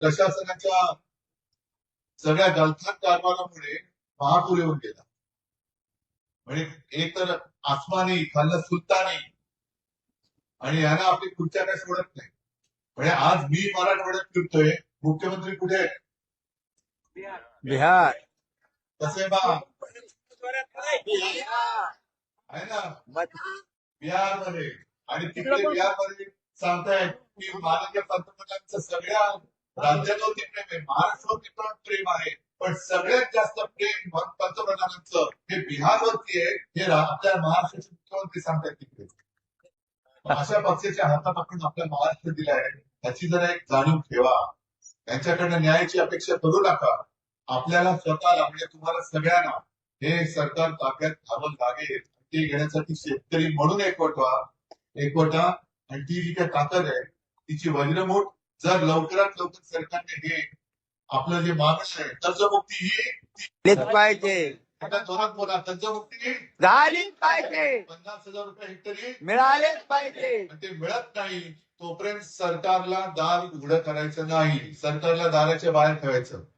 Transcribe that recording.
प्रशासनाच्या सगळ्या गलथान कारभारामुळे महापूर येऊन गेला. म्हणजे एक तर आसमानी खाल्लं सुलतानी आणि यांना आपली खुर्च्या काय सोडत नाही. म्हणजे आज मी मराठवाड्यात फिरतोय, मुख्यमंत्री कुठे आहेत? बिहार कसे बा आहे ना बिहारमध्ये. आणि तिकडे बिहारमध्ये सांगतायत की माननीय पंतप्रधानांचं सगळ्या राज्यांवरती प्रेम आहे, महाराष्ट्रावरती पण प्रेम आहे, पण सगळ्यात जास्त प्रेम पंतप्रधानांचं हे बिहारवरती आहे. हे आपल्या महाराष्ट्राचे मुख्यमंत्री सांगतायत तिकडे. अशा पक्षाच्या हातात आपण आपला महाराष्ट्र दिलाय, याची जरा एक जाणीव ठेवा. त्यांच्याकडनं न्यायाची अपेक्षा करू नका. आपल्याला स्वतःला म्हणजे तुम्हाला सगळ्यांना हे सरकार ताब्यात घ्यावं लागेल. ते घेण्यासाठी शेतकरी म्हणून एकवटा आणि ती जी काही ताकद आहे तिची वज्रमूठ जर लवकरात लवकर सरकारने हे आपलं जे मागणं आहे कर्जमुक्ती ही पाहिजे, आता जोरात बोला, कर्जमुक्ती झालीच पाहिजे, 50,000 रुपये हेक्टरी मिळालेच पाहिजे. ते मिळत नाही तोपर्यंत सरकारला दार उघडं करायचं नाही, सरकारला दाराच्या बाहेर ठेवायचं.